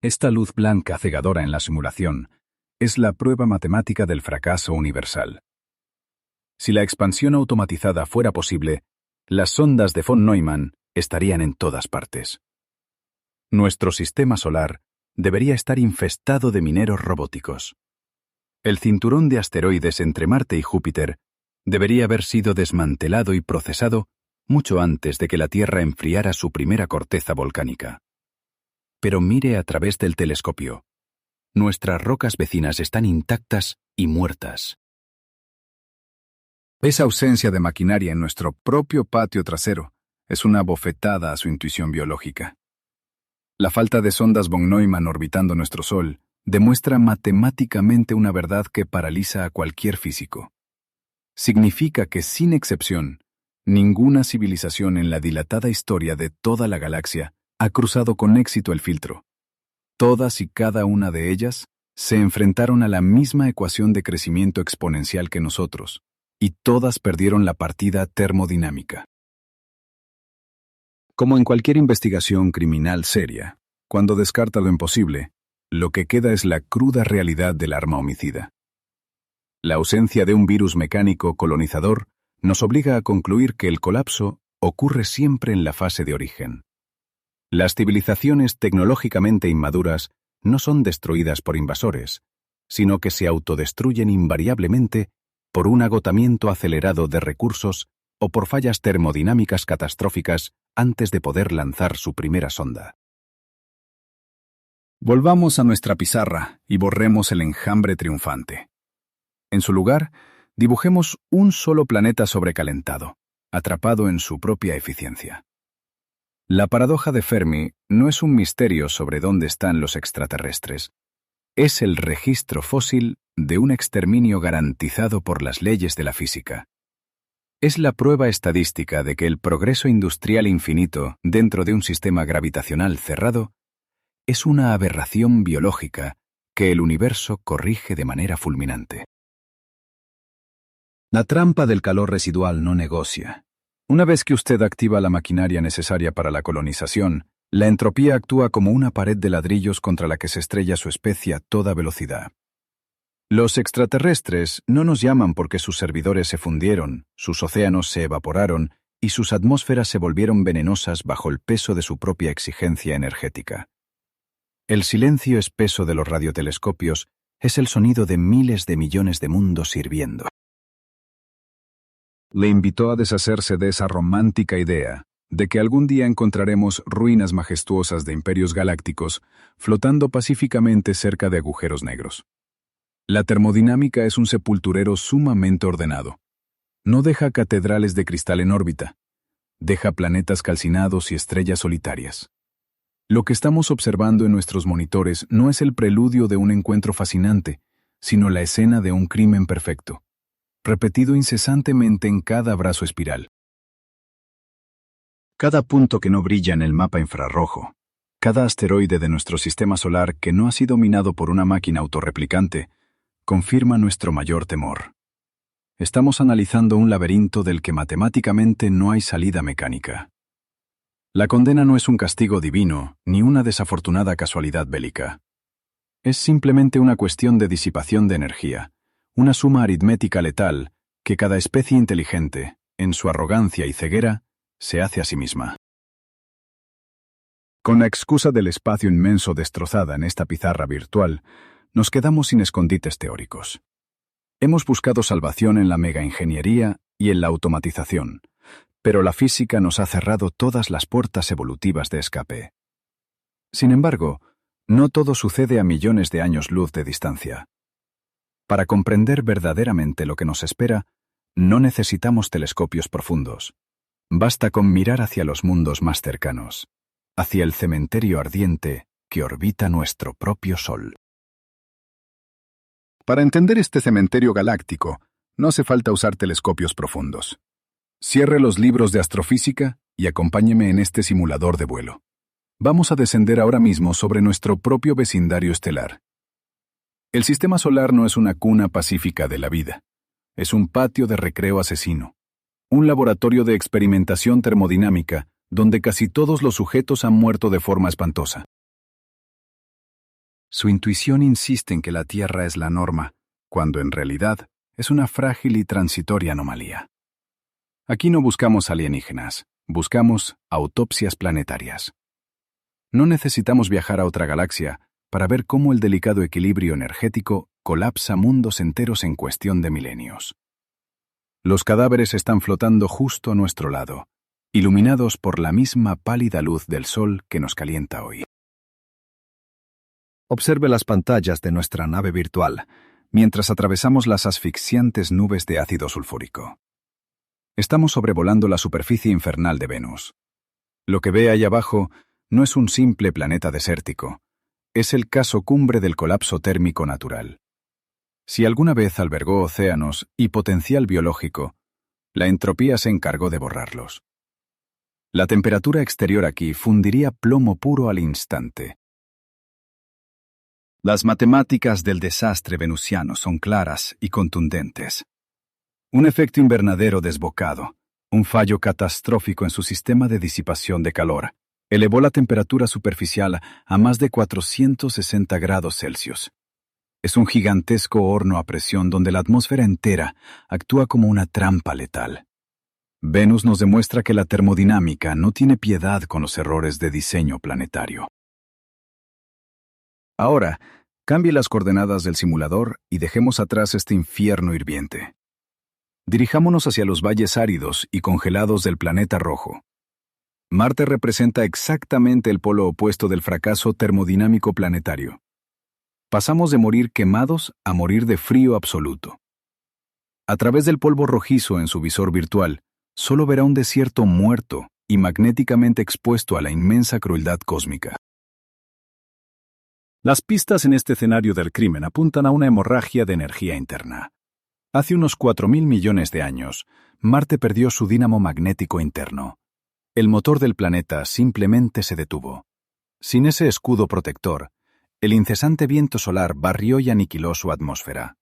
Esta luz blanca cegadora en la simulación es la prueba matemática del fracaso universal. Si la expansión automatizada fuera posible, las sondas de von Neumann estarían en todas partes. Nuestro sistema solar debería estar infestado de mineros robóticos. El cinturón de asteroides entre Marte y Júpiter debería haber sido desmantelado y procesado mucho antes de que la Tierra enfriara su primera corteza volcánica. Pero mire a través del telescopio. Nuestras rocas vecinas están intactas y muertas. Esa ausencia de maquinaria en nuestro propio patio trasero es una bofetada a su intuición biológica. La falta de sondas von Neumann orbitando nuestro Sol demuestra matemáticamente una verdad que paraliza a cualquier físico. Significa que, sin excepción, ninguna civilización en la dilatada historia de toda la galaxia ha cruzado con éxito el filtro. Todas y cada una de ellas se enfrentaron a la misma ecuación de crecimiento exponencial que nosotros, y todas perdieron la partida termodinámica. Como en cualquier investigación criminal seria, cuando descarta lo imposible, lo que queda es la cruda realidad del arma homicida. La ausencia de un virus mecánico colonizador nos obliga a concluir que el colapso ocurre siempre en la fase de origen. Las civilizaciones tecnológicamente inmaduras no son destruidas por invasores, sino que se autodestruyen invariablemente por un agotamiento acelerado de recursos o por fallas termodinámicas catastróficas antes de poder lanzar su primera sonda. Volvamos a nuestra pizarra y borremos el enjambre triunfante. En su lugar, dibujemos un solo planeta sobrecalentado, atrapado en su propia eficiencia. La paradoja de Fermi no es un misterio sobre dónde están los extraterrestres. Es el registro fósil de un exterminio garantizado por las leyes de la física. Es la prueba estadística de que el progreso industrial infinito dentro de un sistema gravitacional cerrado es una aberración biológica que el universo corrige de manera fulminante. La trampa del calor residual no negocia. Una vez que usted activa la maquinaria necesaria para la colonización, la entropía actúa como una pared de ladrillos contra la que se estrella su especie a toda velocidad. Los extraterrestres no nos llaman porque sus servidores se fundieron, sus océanos se evaporaron y sus atmósferas se volvieron venenosas bajo el peso de su propia exigencia energética. El silencio espeso de los radiotelescopios es el sonido de miles de millones de mundos hirviendo. Le invitó a deshacerse de esa romántica idea de que algún día encontraremos ruinas majestuosas de imperios galácticos flotando pacíficamente cerca de agujeros negros. La termodinámica es un sepulturero sumamente ordenado. No deja catedrales de cristal en órbita. Deja planetas calcinados y estrellas solitarias. Lo que estamos observando en nuestros monitores no es el preludio de un encuentro fascinante, sino la escena de un crimen perfecto, repetido incesantemente en cada brazo espiral. Cada punto que no brilla en el mapa infrarrojo, cada asteroide de nuestro sistema solar que no ha sido minado por una máquina autorreplicante, confirma nuestro mayor temor. Estamos analizando un laberinto del que matemáticamente no hay salida mecánica. La condena no es un castigo divino ni una desafortunada casualidad bélica. Es simplemente una cuestión de disipación de energía, una suma aritmética letal que cada especie inteligente, en su arrogancia y ceguera, se hace a sí misma. Con la excusa del espacio inmenso destrozada en esta pizarra virtual, nos quedamos sin escondites teóricos. Hemos buscado salvación en la megaingeniería y en la automatización, pero la física nos ha cerrado todas las puertas evolutivas de escape. Sin embargo, no todo sucede a millones de años luz de distancia. Para comprender verdaderamente lo que nos espera, no necesitamos telescopios profundos. Basta con mirar hacia los mundos más cercanos, hacia el cementerio ardiente que orbita nuestro propio Sol. Para entender este cementerio galáctico, no hace falta usar telescopios profundos. Cierre los libros de astrofísica y acompáñeme en este simulador de vuelo. Vamos a descender ahora mismo sobre nuestro propio vecindario estelar. El sistema solar no es una cuna pacífica de la vida. Es un patio de recreo asesino. Un laboratorio de experimentación termodinámica donde casi todos los sujetos han muerto de forma espantosa. Su intuición insiste en que la Tierra es la norma, cuando en realidad es una frágil y transitoria anomalía. Aquí no buscamos alienígenas, buscamos autopsias planetarias. No necesitamos viajar a otra galaxia para ver cómo el delicado equilibrio energético colapsa mundos enteros en cuestión de milenios. Los cadáveres están flotando justo a nuestro lado, iluminados por la misma pálida luz del sol que nos calienta hoy. Observe las pantallas de nuestra nave virtual, mientras atravesamos las asfixiantes nubes de ácido sulfúrico. Estamos sobrevolando la superficie infernal de Venus. Lo que ve ahí abajo no es un simple planeta desértico, es el caso cumbre del colapso térmico natural. Si alguna vez albergó océanos y potencial biológico, la entropía se encargó de borrarlos. La temperatura exterior aquí fundiría plomo puro al instante. Las matemáticas del desastre venusiano son claras y contundentes. Un efecto invernadero desbocado, un fallo catastrófico en su sistema de disipación de calor, elevó la temperatura superficial a más de 460 grados Celsius. Es un gigantesco horno a presión donde la atmósfera entera actúa como una trampa letal. Venus nos demuestra que la termodinámica no tiene piedad con los errores de diseño planetario. Ahora, cambie las coordenadas del simulador y dejemos atrás este infierno hirviente. Dirijámonos hacia los valles áridos y congelados del planeta rojo. Marte representa exactamente el polo opuesto del fracaso termodinámico planetario. Pasamos de morir quemados a morir de frío absoluto. A través del polvo rojizo en su visor virtual, solo verá un desierto muerto y magnéticamente expuesto a la inmensa crueldad cósmica. Las pistas en este escenario del crimen apuntan a una hemorragia de energía interna. Hace unos 4.000 millones de años, Marte perdió su dínamo magnético interno. El motor del planeta simplemente se detuvo. Sin ese escudo protector, el incesante viento solar barrió y aniquiló su atmósfera.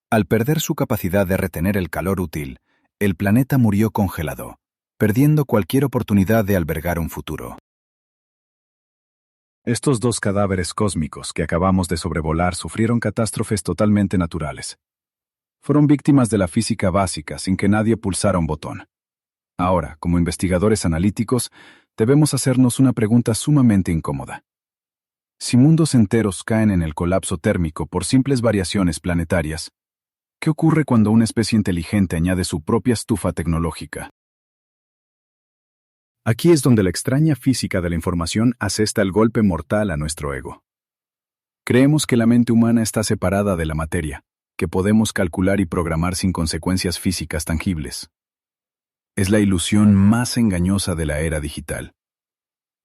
Al perder su capacidad de retener el calor útil, el planeta murió congelado, perdiendo cualquier oportunidad de albergar un futuro. Estos dos cadáveres cósmicos que acabamos de sobrevolar sufrieron catástrofes totalmente naturales. Fueron víctimas de la física básica sin que nadie pulsara un botón. Ahora, como investigadores analíticos, debemos hacernos una pregunta sumamente incómoda. Si mundos enteros caen en el colapso térmico por simples variaciones planetarias, ¿qué ocurre cuando una especie inteligente añade su propia estufa tecnológica? Aquí es donde la extraña física de la información asesta el golpe mortal a nuestro ego. Creemos que la mente humana está separada de la materia, que podemos calcular y programar sin consecuencias físicas tangibles. Es la ilusión más engañosa de la era digital.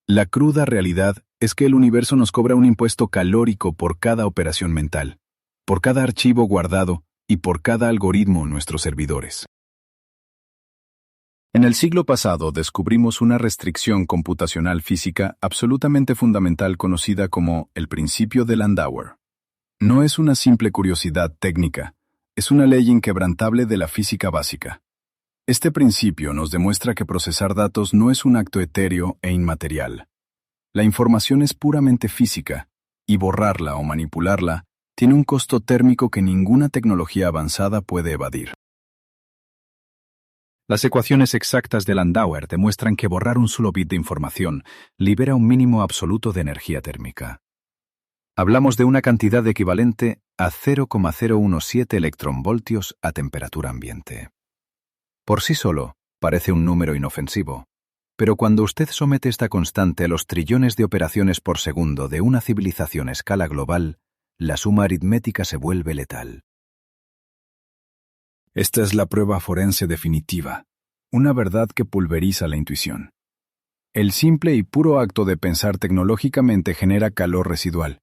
La cruda realidad es que el universo nos cobra un impuesto calórico por cada operación mental, por cada archivo guardado y por cada algoritmo en nuestros servidores. En el siglo pasado descubrimos una restricción computacional física absolutamente fundamental conocida como el principio de Landauer. No es una simple curiosidad técnica, es una ley inquebrantable de la física básica. Este principio nos demuestra que procesar datos no es un acto etéreo e inmaterial. La información es puramente física, y borrarla o manipularla tiene un costo térmico que ninguna tecnología avanzada puede evadir. Las ecuaciones exactas de Landauer demuestran que borrar un solo bit de información libera un mínimo absoluto de energía térmica. Hablamos de una cantidad equivalente a 0,017 electronvoltios a temperatura ambiente. Por sí solo, parece un número inofensivo, pero cuando usted somete esta constante a los trillones de operaciones por segundo de una civilización a escala global, la suma aritmética se vuelve letal. Esta es la prueba forense definitiva, una verdad que pulveriza la intuición. El simple y puro acto de pensar tecnológicamente genera calor residual.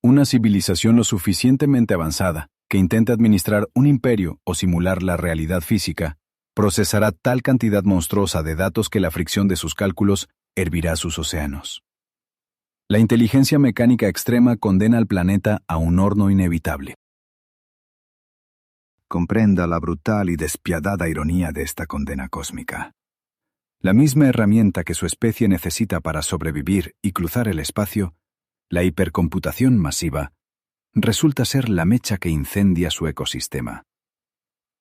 Una civilización lo suficientemente avanzada, que intenta administrar un imperio o simular la realidad física, procesará tal cantidad monstruosa de datos que la fricción de sus cálculos hervirá sus océanos. La inteligencia mecánica extrema condena al planeta a un horno inevitable. Comprenda la brutal y despiadada ironía de esta condena cósmica. La misma herramienta que su especie necesita para sobrevivir y cruzar el espacio, la hipercomputación masiva, resulta ser la mecha que incendia su ecosistema.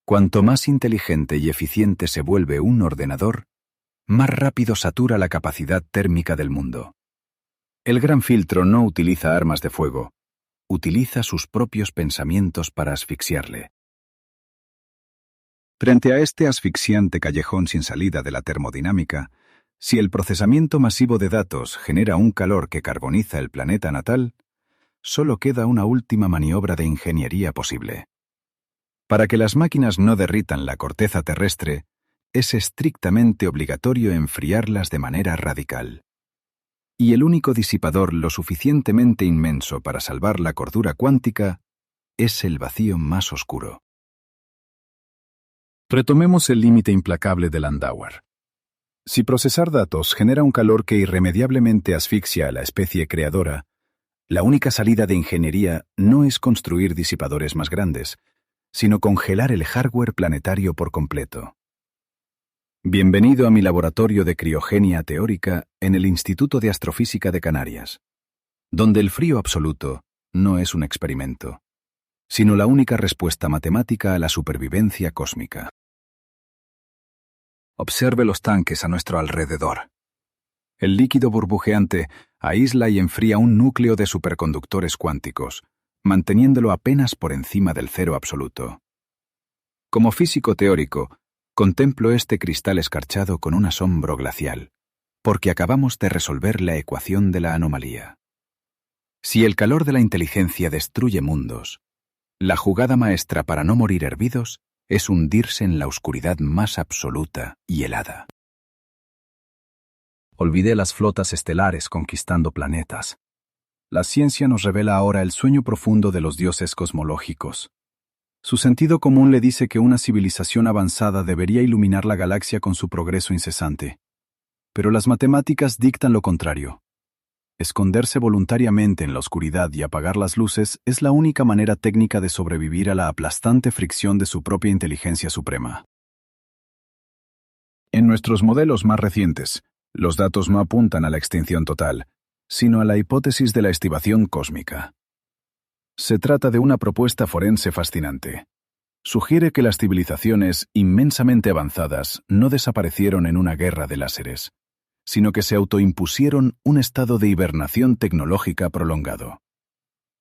Cuanto más inteligente y eficiente se vuelve un ordenador, más rápido satura la capacidad térmica del mundo. El gran filtro no utiliza armas de fuego, utiliza sus propios pensamientos para asfixiarle. Frente a este asfixiante callejón sin salida de la termodinámica, si el procesamiento masivo de datos genera un calor que carboniza el planeta natal, solo queda una última maniobra de ingeniería posible. Para que las máquinas no derritan la corteza terrestre, es estrictamente obligatorio enfriarlas de manera radical. Y el único disipador lo suficientemente inmenso para salvar la cordura cuántica es el vacío más oscuro. Retomemos el límite implacable de Landauer. Si procesar datos genera un calor que irremediablemente asfixia a la especie creadora, la única salida de ingeniería no es construir disipadores más grandes, sino congelar el hardware planetario por completo. Bienvenido a mi laboratorio de criogenia teórica en el Instituto de Astrofísica de Canarias, donde el frío absoluto no es un experimento, sino la única respuesta matemática a la supervivencia cósmica. Observe los tanques a nuestro alrededor. El líquido burbujeante aísla y enfría un núcleo de superconductores cuánticos, manteniéndolo apenas por encima del cero absoluto. Como físico teórico, contemplo este cristal escarchado con un asombro glacial. porque acabamos de resolver la ecuación de la anomalía. Si el calor de la inteligencia destruye mundos, la jugada maestra para no morir hervidos es hundirse en la oscuridad más absoluta y helada. Olvidé las flotas estelares conquistando planetas. La ciencia nos revela ahora el sueño profundo de los dioses cosmológicos. Su sentido común le dice que una civilización avanzada debería iluminar la galaxia con su progreso incesante. Pero las matemáticas dictan lo contrario. Esconderse voluntariamente en la oscuridad y apagar las luces es la única manera técnica de sobrevivir a la aplastante fricción de su propia inteligencia suprema. En nuestros modelos más recientes, los datos no apuntan a la extinción total, sino a la hipótesis de la estivación cósmica. Se trata de una propuesta forense fascinante. Sugiere que las civilizaciones inmensamente avanzadas no desaparecieron en una guerra de láseres, sino que se autoimpusieron un estado de hibernación tecnológica prolongado.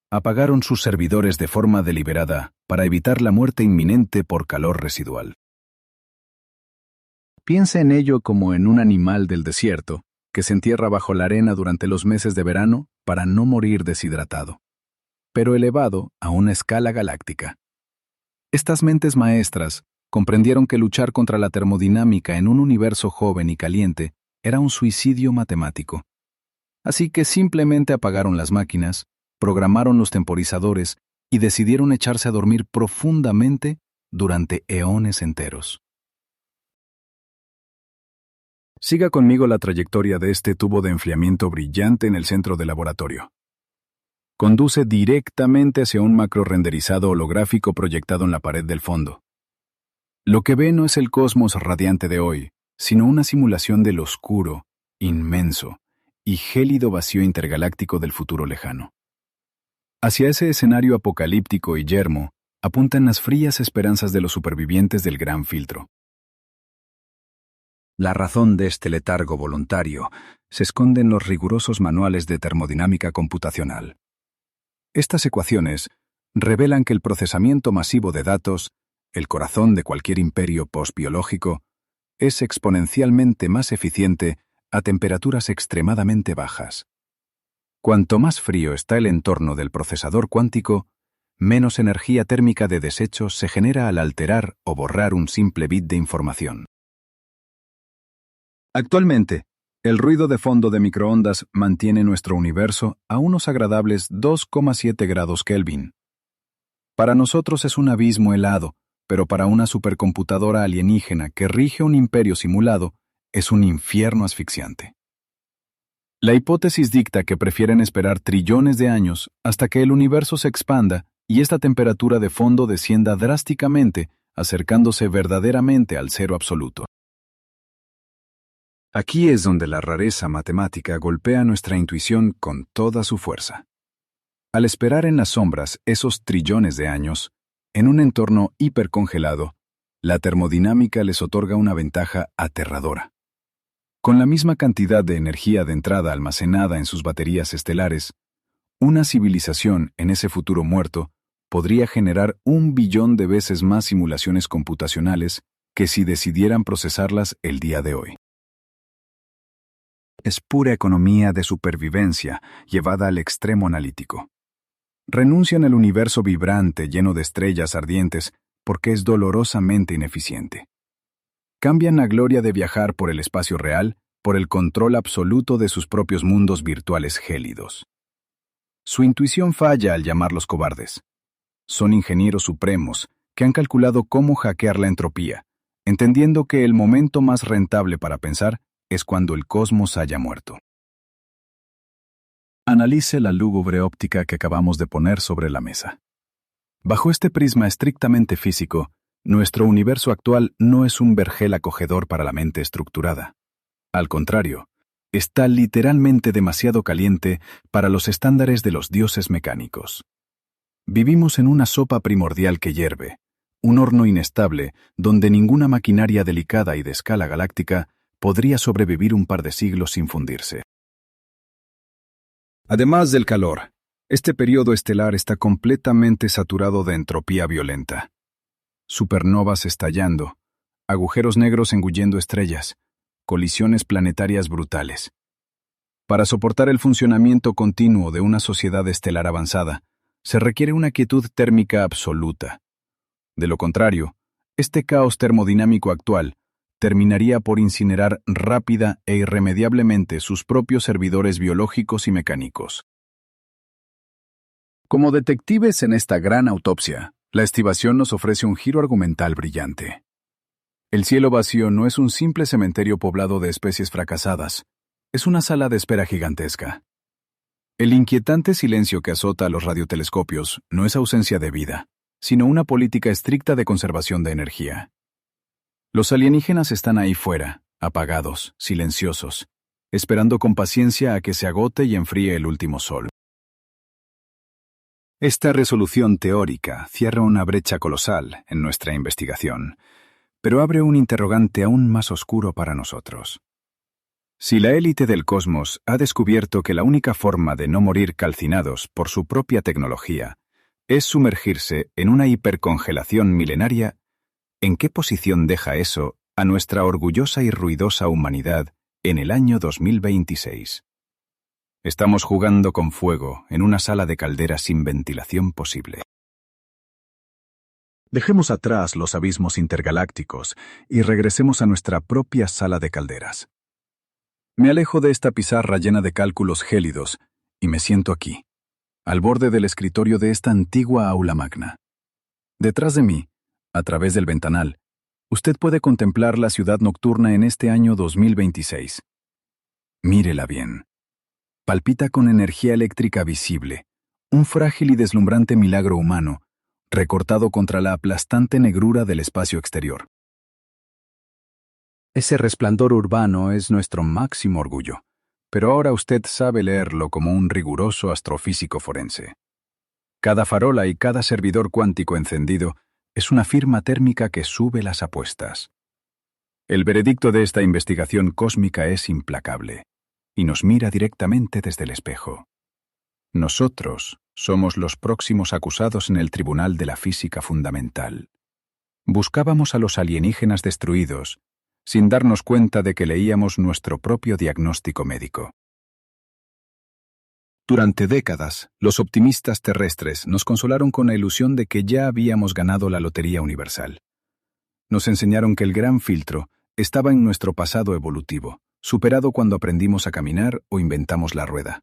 Apagaron sus servidores de forma deliberada para evitar la muerte inminente por calor residual. Piense en ello como en un animal del desierto que se entierra bajo la arena durante los meses de verano para no morir deshidratado, pero elevado a una escala galáctica. Estas mentes maestras comprendieron que luchar contra la termodinámica en un universo joven y caliente era un suicidio matemático. Así que simplemente apagaron las máquinas, programaron los temporizadores y decidieron echarse a dormir profundamente durante eones enteros. Siga conmigo la trayectoria de este tubo de enfriamiento brillante en el centro del laboratorio. Conduce directamente hacia un macro-renderizado holográfico proyectado en la pared del fondo. Lo que ve no es el cosmos radiante de hoy, sino una simulación del oscuro, inmenso y gélido vacío intergaláctico del futuro lejano. Hacia ese escenario apocalíptico y yermo apuntan las frías esperanzas de los supervivientes del gran filtro. La razón de este letargo voluntario se esconde en los rigurosos manuales de termodinámica computacional. Estas ecuaciones revelan que el procesamiento masivo de datos, el corazón de cualquier imperio postbiológico, es exponencialmente más eficiente a temperaturas extremadamente bajas. Cuanto más frío está el entorno del procesador cuántico, menos energía térmica de desechos se genera al alterar o borrar un simple bit de información. Actualmente, el ruido de fondo de microondas mantiene nuestro universo a unos agradables 2,7 grados Kelvin. Para nosotros es un abismo helado, pero para una supercomputadora alienígena que rige un imperio simulado, es un infierno asfixiante. La hipótesis dicta que prefieren esperar trillones de años hasta que el universo se expanda y esta temperatura de fondo descienda drásticamente, acercándose verdaderamente al cero absoluto. Aquí es donde la rareza matemática golpea nuestra intuición con toda su fuerza. Al esperar en las sombras esos trillones de años, en un entorno hipercongelado, la termodinámica les otorga una ventaja aterradora. Con la misma cantidad de energía de entrada almacenada en sus baterías estelares, una civilización en ese futuro muerto podría generar 1 billón de veces más simulaciones computacionales que si decidieran procesarlas el día de hoy. Es pura economía de supervivencia llevada al extremo analítico. Renuncian al universo vibrante lleno de estrellas ardientes porque es dolorosamente ineficiente. Cambian la gloria de viajar por el espacio real por el control absoluto de sus propios mundos virtuales gélidos. Su intuición falla al llamarlos cobardes. Son ingenieros supremos que han calculado cómo hackear la entropía, entendiendo que el momento más rentable para pensar es cuando el cosmos haya muerto. Analice la lúgubre óptica que acabamos de poner sobre la mesa. Bajo este prisma estrictamente físico, nuestro universo actual no es un vergel acogedor para la mente estructurada. Al contrario, está literalmente demasiado caliente para los estándares de los dioses mecánicos. Vivimos en una sopa primordial que hierve, un horno inestable donde ninguna maquinaria delicada y de escala galáctica podría sobrevivir un par de siglos sin fundirse. Además del calor, este periodo estelar está completamente saturado de entropía violenta. Supernovas estallando, agujeros negros engullendo estrellas, colisiones planetarias brutales. Para soportar el funcionamiento continuo de una sociedad estelar avanzada, se requiere una quietud térmica absoluta. De lo contrario, este caos termodinámico actual terminaría por incinerar rápida e irremediablemente sus propios servidores biológicos y mecánicos. Como detectives en esta gran autopsia, la estivación nos ofrece un giro argumental brillante. El cielo vacío no es un simple cementerio poblado de especies fracasadas, es una sala de espera gigantesca. El inquietante silencio que azota a los radiotelescopios no es ausencia de vida, sino una política estricta de conservación de energía. Los alienígenas están ahí fuera, apagados, silenciosos, esperando con paciencia a que se agote y enfríe el último sol. Esta resolución teórica cierra una brecha colosal en nuestra investigación, pero abre un interrogante aún más oscuro para nosotros. Si la élite del cosmos ha descubierto que la única forma de no morir calcinados por su propia tecnología es sumergirse en una hipercongelación milenaria, ¿en qué posición deja eso a nuestra orgullosa y ruidosa humanidad en el año 2026? Estamos jugando con fuego en una sala de calderas sin ventilación posible. Dejemos atrás los abismos intergalácticos y regresemos a nuestra propia sala de calderas. Me alejo de esta pizarra llena de cálculos gélidos y me siento aquí, al borde del escritorio de esta antigua aula magna. Detrás de mí, a través del ventanal, usted puede contemplar la ciudad nocturna en este año 2026. Mírela bien. Palpita con energía eléctrica visible, un frágil y deslumbrante milagro humano, recortado contra la aplastante negrura del espacio exterior. Ese resplandor urbano es nuestro máximo orgullo, pero ahora usted sabe leerlo como un riguroso astrofísico forense. Cada farola y cada servidor cuántico encendido es una firma térmica que sube las apuestas. El veredicto de esta investigación cósmica es implacable, y nos mira directamente desde el espejo. Nosotros somos los próximos acusados en el Tribunal de la Física Fundamental. Buscábamos a los alienígenas destruidos, sin darnos cuenta de que leíamos nuestro propio diagnóstico médico. Durante décadas, los optimistas terrestres nos consolaron con la ilusión de que ya habíamos ganado la lotería universal. Nos enseñaron que el gran filtro estaba en nuestro pasado evolutivo, superado cuando aprendimos a caminar o inventamos la rueda.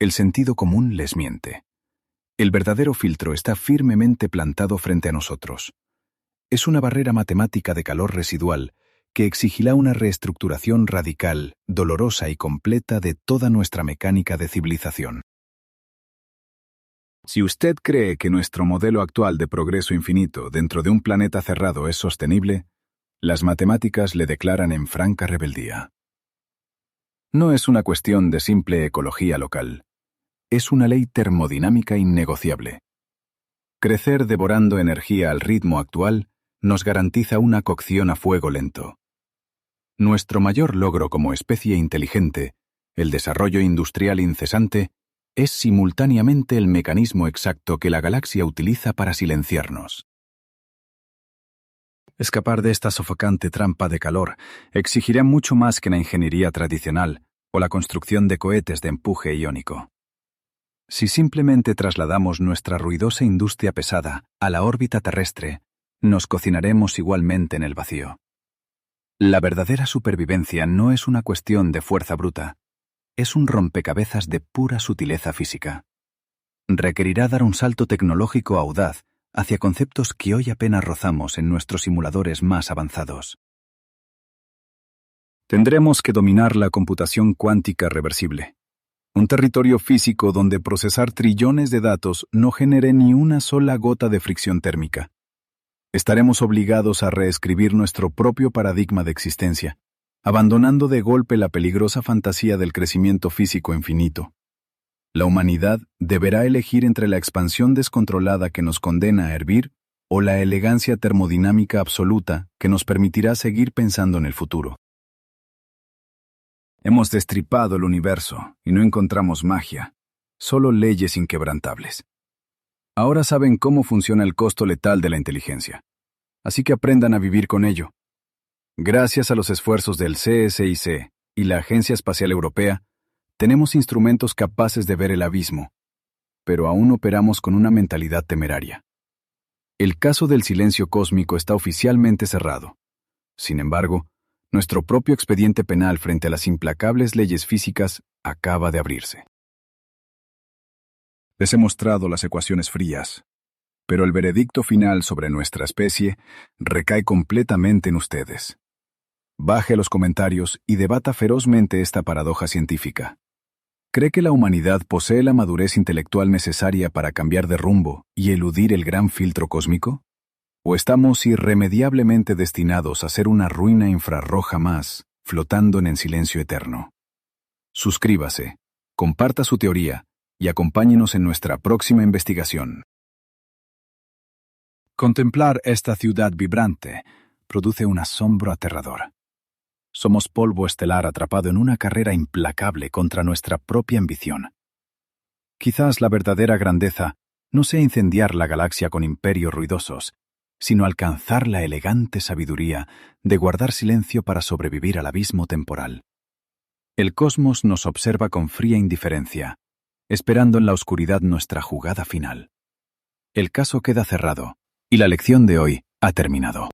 El sentido común les miente. El verdadero filtro está firmemente plantado frente a nosotros. Es una barrera matemática de calor residual que exigirá una reestructuración radical, dolorosa y completa de toda nuestra mecánica de civilización. Si usted cree que nuestro modelo actual de progreso infinito dentro de un planeta cerrado es sostenible, las matemáticas le declaran en franca rebeldía. No es una cuestión de simple ecología local. Es una ley termodinámica innegociable. Crecer devorando energía al ritmo actual nos garantiza una cocción a fuego lento. Nuestro mayor logro como especie inteligente, el desarrollo industrial incesante, es simultáneamente el mecanismo exacto que la galaxia utiliza para silenciarnos. Escapar de esta sofocante trampa de calor exigirá mucho más que la ingeniería tradicional o la construcción de cohetes de empuje iónico. Si simplemente trasladamos nuestra ruidosa industria pesada a la órbita terrestre, nos cocinaremos igualmente en el vacío. La verdadera supervivencia no es una cuestión de fuerza bruta, es un rompecabezas de pura sutileza física. Requerirá dar un salto tecnológico audaz hacia conceptos que hoy apenas rozamos en nuestros simuladores más avanzados. Tendremos que dominar la computación cuántica reversible, un territorio físico donde procesar trillones de datos no genere ni una sola gota de fricción térmica. Estaremos obligados a reescribir nuestro propio paradigma de existencia, abandonando de golpe la peligrosa fantasía del crecimiento físico infinito. La humanidad deberá elegir entre la expansión descontrolada que nos condena a hervir o la elegancia termodinámica absoluta que nos permitirá seguir pensando en el futuro. Hemos destripado el universo y no encontramos magia, solo leyes inquebrantables. Ahora saben cómo funciona el costo letal de la inteligencia, así que aprendan a vivir con ello. Gracias a los esfuerzos del CSIC y la Agencia Espacial Europea, tenemos instrumentos capaces de ver el abismo, pero aún operamos con una mentalidad temeraria. El caso del silencio cósmico está oficialmente cerrado. Sin embargo, nuestro propio expediente penal frente a las implacables leyes físicas acaba de abrirse. Les he mostrado las ecuaciones frías, pero el veredicto final sobre nuestra especie recae completamente en ustedes. Baje los comentarios y debata ferozmente esta paradoja científica. ¿Cree que la humanidad posee la madurez intelectual necesaria para cambiar de rumbo y eludir el gran filtro cósmico? ¿O estamos irremediablemente destinados a ser una ruina infrarroja más, flotando en el silencio eterno? Suscríbase, comparta su teoría y acompáñenos en nuestra próxima investigación. Contemplar esta ciudad vibrante produce un asombro aterrador. Somos polvo estelar atrapado en una carrera implacable contra nuestra propia ambición. Quizás la verdadera grandeza no sea incendiar la galaxia con imperios ruidosos, sino alcanzar la elegante sabiduría de guardar silencio para sobrevivir al abismo temporal. El cosmos nos observa con fría indiferencia, esperando en la oscuridad nuestra jugada final. El caso queda cerrado, y la lección de hoy ha terminado.